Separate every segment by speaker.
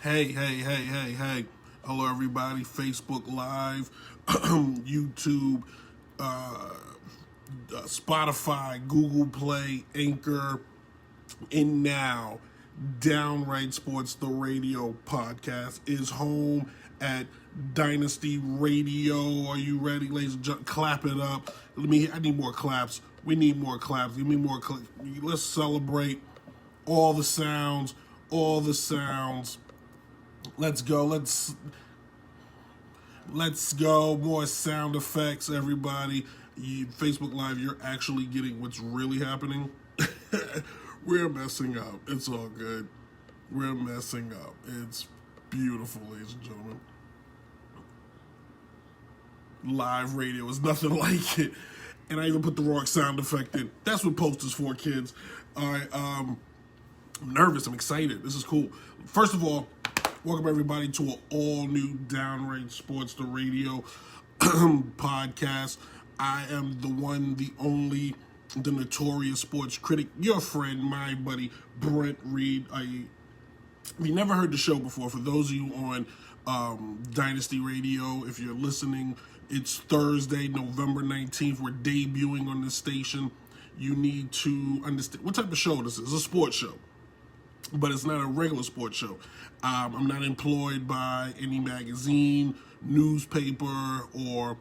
Speaker 1: Hey. Hello, everybody. Facebook Live, YouTube, Spotify, Google Play, Anchor, and now Downright Sports, the radio podcast, is home at Dynasty Radio. Are you ready, ladies and gentlemen? Clap it up. I need more claps. We need more claps. Give me more claps. Let's celebrate all the sounds. Let's go. Let's go. More sound effects, everybody. Facebook Live, you're actually getting what's really happening. We're messing up. It's all good. We're messing up. It's beautiful, ladies and gentlemen. Live radio is nothing like it. And I even put the wrong sound effect in. That's what post is for, kids. All right, I'm nervous. I'm excited. This is cool. First of all, welcome everybody to an all-new Downright Sports, the radio podcast. I am the one, the only, the Notorious sports critic, your friend, my buddy, Brent, Reid. If you never heard the show before, for those of you on Dynasty Radio, if you're listening, it's Thursday, November 19th. We're debuting on this station. You need to understand what type of show this is. It's a sports show, but it's not a regular sports show. I'm not employed by any magazine, newspaper, or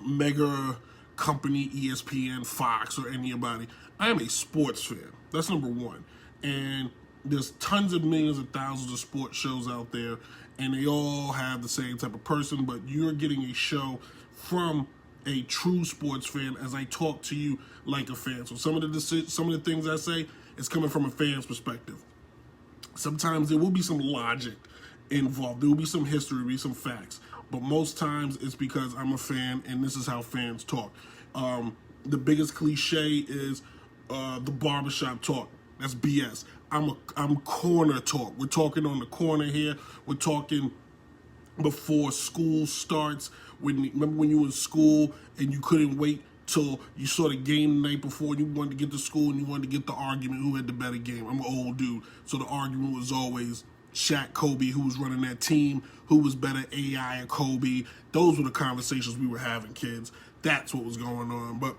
Speaker 1: mega company, ESPN, Fox, or anybody. I am a sports fan. That's number one. And there's tons of millions of thousands of sports shows out there, and they all have the same type of person, but you're getting a show from a true sports fan as I talk to you like a fan. So some of the things I say is coming from a fan's perspective. Sometimes there will be some logic involved. There will be some history, there will be some facts. But most times it's because I'm a fan and this is how fans talk. The biggest cliche is the barbershop talk. That's BS. I'm corner talk. We're talking on the corner here. We're talking before school starts. Remember when you were in school and you couldn't wait till you saw the game the night before and you wanted to get to school and you wanted to get the argument who had the better game. I'm an old dude, so the argument was always Shaq, Kobe, who was running that team, who was better, AI or Kobe. Those were the conversations we were having, kids. That's what was going on. But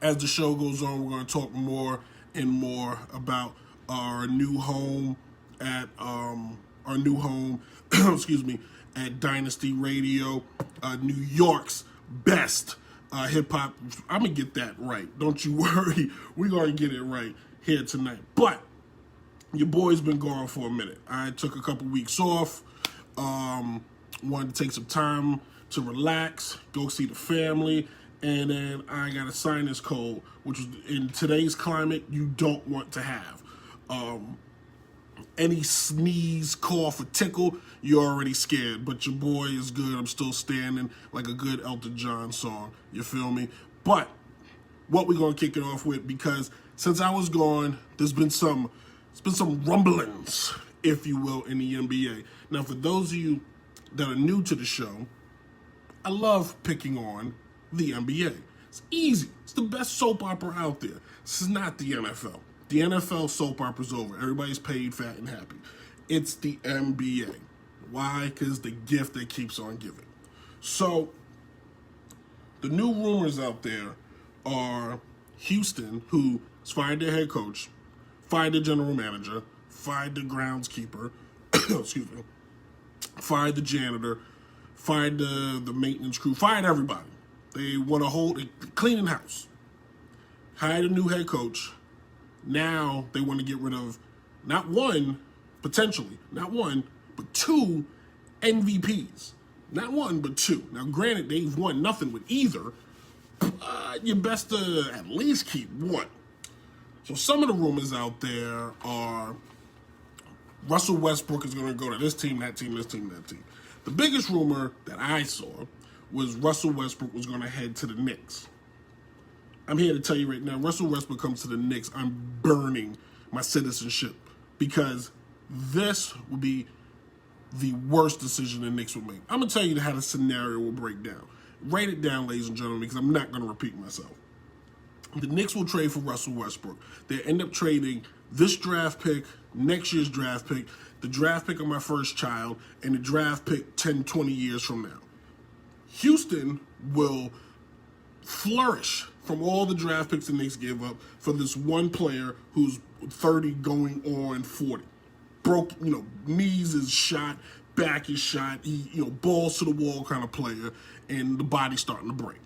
Speaker 1: as the show goes on, we're going to talk more and more about our new home at at Dynasty Radio, New York's best hip hop. I'm gonna get that right. Don't you worry. We're gonna get it right here tonight. But your boy's been gone for a minute. I took a couple weeks off. Wanted to take some time to relax, go see the family, and then I got a sinus cold, which is, in today's climate, you don't want to have. Any sneeze, cough, or tickle, you're already scared. But your boy is good. I'm still standing like a good Elton John song. You feel me? But what we're gonna kick it off with, because since I was gone, there's been some rumblings, if you will, in the NBA. Now, for those of you that are new to the show, I love picking on the NBA. It's easy. It's the best soap opera out there. This is not the NFL. The NFL soap opera's over. Everybody's paid, fat, and happy. It's the NBA. Why? Because the gift that keeps on giving. So, the new rumors out there are Houston, who has fired their head coach, fired the general manager, fired the groundskeeper, excuse me, fired the janitor, fired the maintenance crew, fired everybody. They want to hold a cleaning house. Hired a new head coach. Now they want to get rid of not one, but two MVPs. Not one, but two. Now, granted, they've won nothing with either. You best to at least keep one. So some of the rumors out there are Russell Westbrook is going to go to this team, that team, this team, that team. The biggest rumor that I saw was Russell Westbrook was going to head to the Knicks. I'm here to tell you right now, Russell Westbrook comes to the Knicks, I'm burning my citizenship, because this would be the worst decision the Knicks would make. I'm going to tell you how the scenario will break down. Write it down, ladies and gentlemen, because I'm not going to repeat myself. The Knicks will trade for Russell Westbrook. They end up trading this draft pick, next year's draft pick, the draft pick of my first child, and the draft pick 10, 20 years from now. Houston will flourish from all the draft picks the Knicks gave up for this one player who's 30 going on 40. Broke, knees is shot, back is shot, he, balls to the wall kind of player, and the body's starting to break.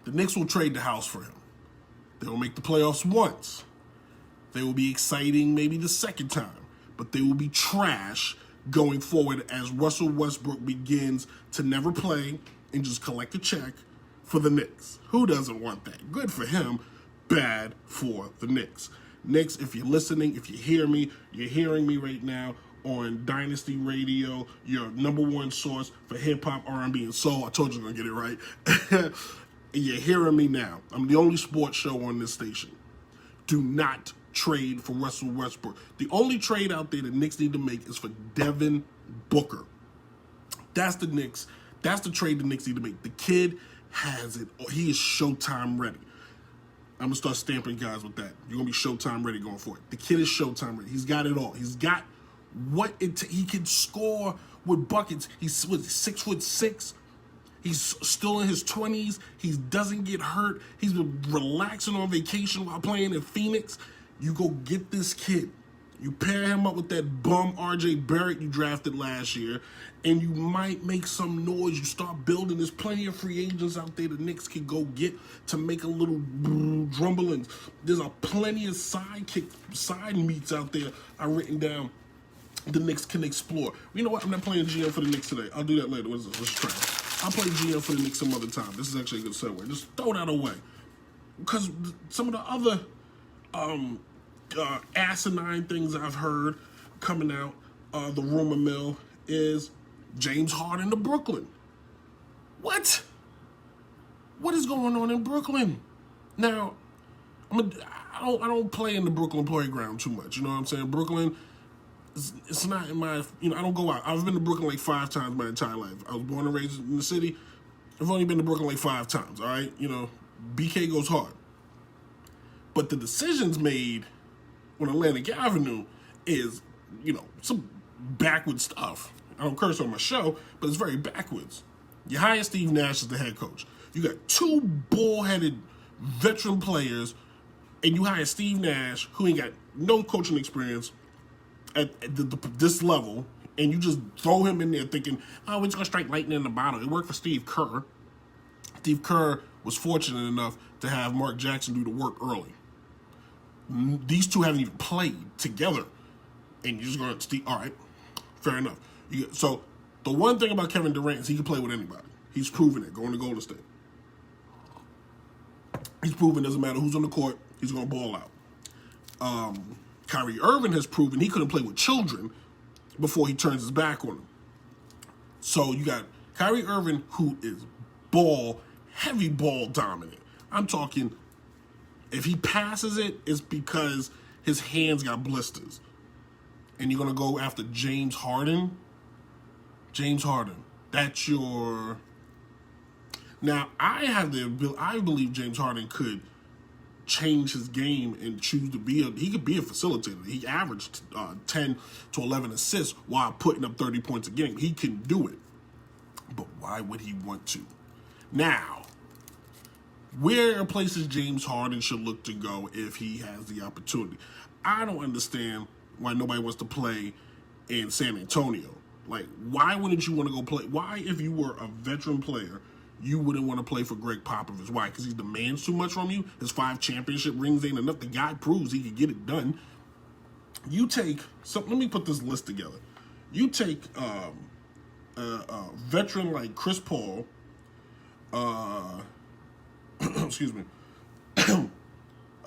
Speaker 1: The Knicks will trade the house for him. They will make the playoffs once. They will be exciting maybe the second time, but they will be trash going forward as Russell Westbrook begins to never play and just collect a check for the Knicks. Who doesn't want that? Good for him, bad for the Knicks. Knicks, if you're listening, if you hear me, you're hearing me right now on Dynasty Radio, your number one source for hip-hop, R&B, and soul. I told you I'm going to get it right. You're hearing me now. I'm the only sports show on this station. Do not trade for Russell Westbrook. The only trade out there the Knicks need to make is for Devin Booker. That's the Knicks. That's the trade the Knicks need to make. The kid has it. He is Showtime ready. I'm going to start stamping guys with that. You're going to be Showtime ready going forward. The kid is Showtime ready. He's got it all. He's got what he can score with buckets. He's 6'6". He's still in his 20s. He doesn't get hurt. He's been relaxing on vacation while playing in Phoenix. You go get this kid. You pair him up with that bum R.J. Barrett you drafted last year, and you might make some noise. You start building. There's plenty of free agents out there the Knicks can go get to make a little drumblings. There's plenty of side meets out there I've written down the Knicks can explore. You know what? I'm not playing GM for the Knicks today. I'll do that later. What is this? Let's try it. I'll play GM for the Knicks some other time. This is actually a good segue. Just throw that away. Because some of the other asinine things I've heard coming out, the rumor mill, is James Harden to Brooklyn. What? What is going on in Brooklyn? Now, I don't play in the Brooklyn playground too much. You know what I'm saying? Brooklyn, it's not in my, I don't go out. I've been to Brooklyn like 5 times my entire life. I was born and raised in the city. I've only been to Brooklyn like 5 times, all right? BK goes hard. But the decisions made on Atlantic Avenue is, some backwards stuff. I don't curse on my show, but it's very backwards. You hire Steve Nash as the head coach. You got 2 bullheaded veteran players, and you hire Steve Nash, who ain't got no coaching experience at this level, and you just throw him in there thinking, oh, we're just going to strike lightning in the bottle. It worked for Steve Kerr. Steve Kerr was fortunate enough to have Mark Jackson do the work early. These two haven't even played together, and you're just going to, all right, fair enough. So the one thing about Kevin Durant is he can play with anybody. He's proven it going to Golden State. He's proven it doesn't matter who's on the court, he's going to ball out. Kyrie Irving has proven he couldn't play with children before he turns his back on them. So you got Kyrie Irving, who is heavy ball dominant. I'm talking, if he passes it, it's because his hands got blisters. And you're going to go after James Harden? James Harden. That's your... Now, I believe James Harden could change his game and choose to be he could be a facilitator. He averaged 10 to 11 assists while putting up 30 points a game. He can do it. But why would he want to? Now, where are places James Harden should look to go if he has the opportunity? I don't understand why nobody wants to play in San Antonio. Like, why wouldn't you want to go play? Why, if you were a veteran player, you wouldn't want to play for Greg Popovich? Why? Because he demands too much from you? His 5 championship rings ain't enough. The guy proves he can get it done. You take... let me put this list together. You take a veteran like Chris Paul, excuse me, a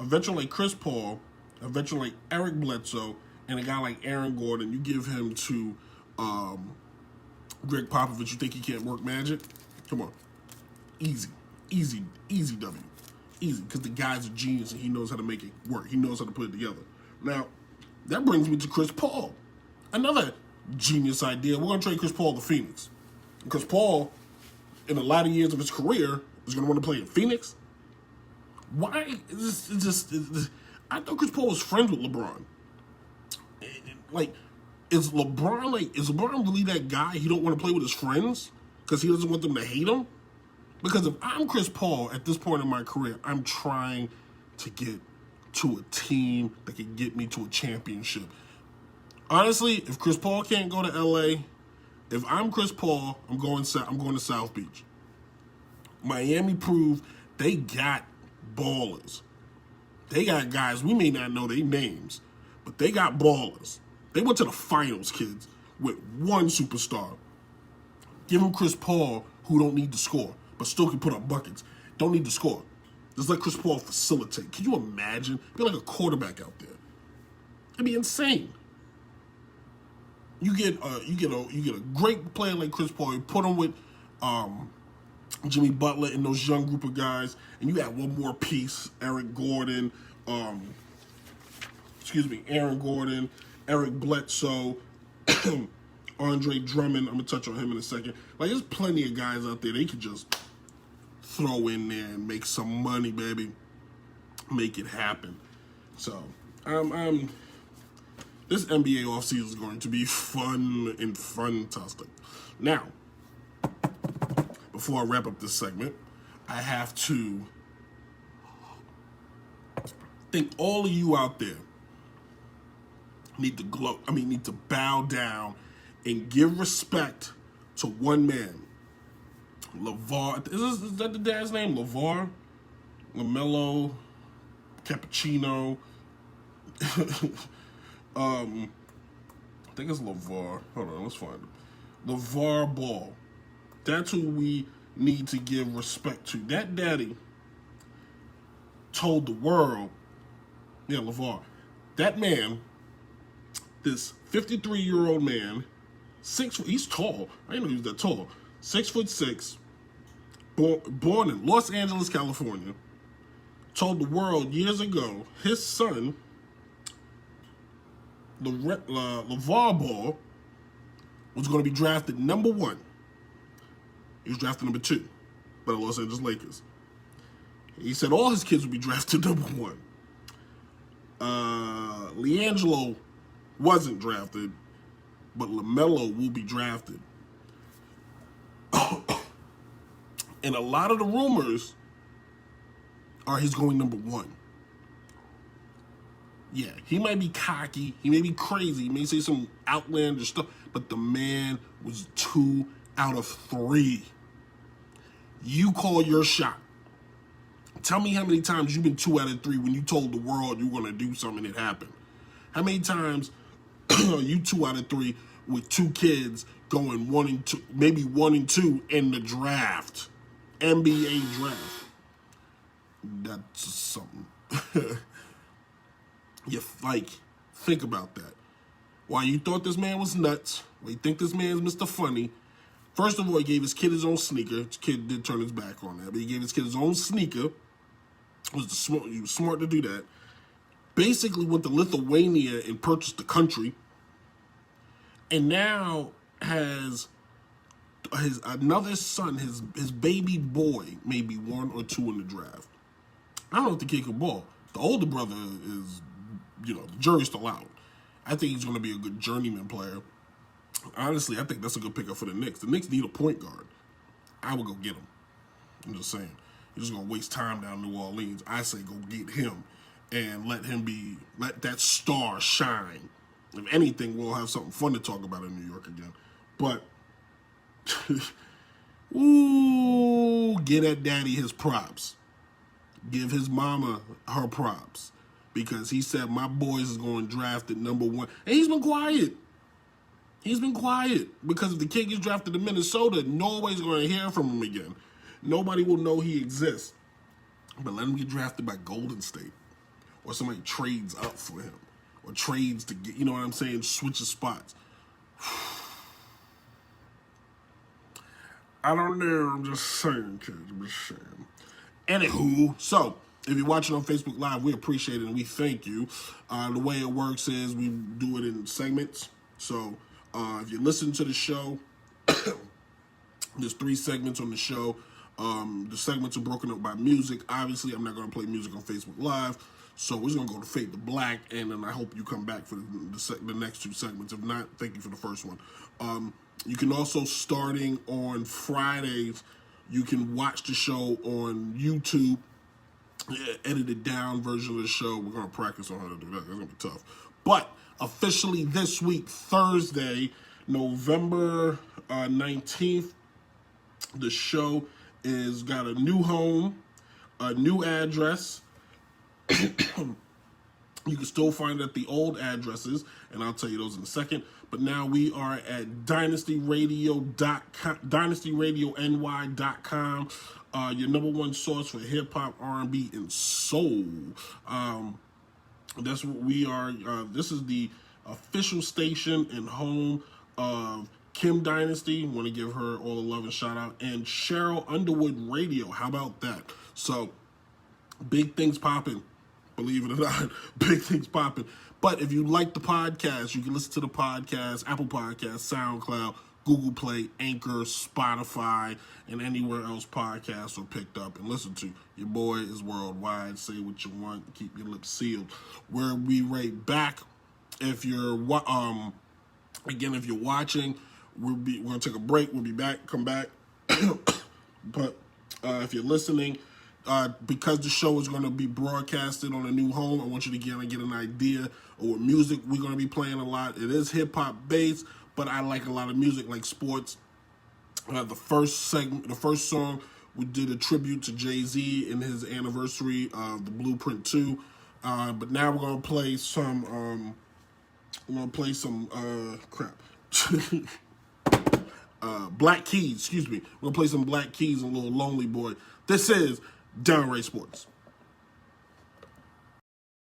Speaker 1: veteran like Chris Paul, a veteran like Eric Bledsoe, and a guy like Aaron Gordon. You give him to Greg Popovich. You think he can't work magic? Come on. Easy W. Easy, because the guy's a genius and he knows how to make it work. He knows how to put it together. Now, that brings me to Chris Paul. Another genius idea. We're going to trade Chris Paul to Phoenix. Because Paul, in a lot of years of his career, is going to want to play in Phoenix. Why? I thought Chris Paul was friends with LeBron. Like, is LeBron really that guy? He don't want to play with his friends because he doesn't want them to hate him? Because if I'm Chris Paul at this point in my career, I'm trying to get to a team that can get me to a championship. Honestly, if Chris Paul can't go to LA, if I'm Chris Paul, I'm going to South Beach. Miami proved they got ballers. They got guys, we may not know their names, but they got ballers. They went to the finals, kids, with one superstar. Give him Chris Paul, who don't need to score, but still can put up buckets. Don't need to score. Just let Chris Paul facilitate. Can you imagine? Be like a quarterback out there. It'd be insane. You get a great player like Chris Paul. You put him with Jimmy Butler and those young group of guys, and you add one more piece: Aaron Gordon, Eric Bledsoe, Andre Drummond. I'm gonna touch on him in a second. Like, there's plenty of guys out there they could just throw in there and make some money, baby. Make it happen. So, this NBA offseason is going to be fun and fantastic. Now, before I wrap up this segment, I have to think all of you out there need to bow down and give respect to one man. LeVar, is that the dad's name? LeVar? LaMelo? Cappuccino? I think it's LeVar. Hold on, let's find it. LeVar Ball. That's who we need to give respect to. That daddy told the world, yeah, LeVar, that man, this 53-year-old man, he's tall. I didn't know he was that tall. 6'6", born in Los Angeles, California, told the world years ago his son, LeVar Ball, was going to be drafted number 1. He was drafted number 2 by the Los Angeles Lakers. He said all his kids would be drafted number 1. LiAngelo wasn't drafted, but LaMelo will be drafted. And a lot of the rumors are he's going number 1. Yeah, he might be cocky, he may be crazy, he may say some outlandish stuff, but the man was 2 out of 3. You call your shot. Tell me how many times you've been 2 out of 3 when you told the world you were going to do something and it happened. How many times are you 2 out of 3 with 2 kids going 1 and 2, maybe 1 and 2 in the draft, NBA draft? That's something. Think about that. Why you thought this man was nuts? Why you think this man's Mr. Funny? First of all, he gave his kid his own sneaker. His kid did turn his back on that, but he gave his kid his own sneaker. He was smart to do that. Basically went to Lithuania and purchased the country. And now has his another son, his baby boy, maybe 1 or 2 in the draft. I don't know if the kid can ball. The older brother is, the jury's still out. I think he's going to be a good journeyman player. Honestly, I think that's a good pickup for the Knicks. The Knicks need a point guard. I would go get him. I'm just saying. You're just going to waste time down in New Orleans. I say go get him and let that star shine. If anything, we'll have something fun to talk about in New York again. But, get at daddy his props. Give his mama her props. Because he said, my boys is going drafted number 1. And he's been quiet. He's been quiet. Because if the kid gets drafted to Minnesota, nobody's going to hear from him again. Nobody will know he exists. But let him get drafted by Golden State. Or somebody trades up for him. Or trades to get, you know what I'm saying, switches spots. I don't know. I'm just saying, kids. I'm just saying. Anywho, so if you're watching on Facebook Live, we appreciate it and we thank you. The way it works is we do it in segments. So if you listen to the show, there's 3 segments on the show. The segments are broken up by music. Obviously, I'm not going to play music on Facebook Live, so we're just going to go to Fade to Black, and then I hope you come back for the next two segments. If not, thank you for the first one. You can also, starting on Fridays, you can watch the show on YouTube, edited down version of the show. We're going to practice on how to do that. It's going to be tough. But officially this week, Thursday, November 19th, the show is got a new home, a new address. You can still find it at the old addresses, and I'll tell you those in a second. But now we are at dynastyradiony.com, your number one source for hip-hop, R&B, and soul. That's what we are. This is the official station and home of Kim Dynasty. Want to give her all the love and shout out. And Cheryl Underwood Radio. How about that? So, big things popping. Believe it or not, big things popping. But if you like the podcast, you can listen to the podcast, Apple Podcasts, Soundcloud, Google Play, Anchor, Spotify, and anywhere else podcasts are picked up and listened to. Your boy is worldwide. Say what you want. Keep your lips sealed. We'll be right back. If you're if you're watching, we're gonna take a break. We'll be back. Come back. But if you're listening, because the show is going to be broadcasted on a new home, I want you to get an idea of what music we're going to be playing a lot. It is hip-hop based, but I like a lot of music, like sports. The first song, we did a tribute to Jay-Z in his anniversary of the Blueprint 2. But now we're going to play some, Black Keys, excuse me. We're going to play some Black Keys and a little Lonely Boy. This is Downright Sports.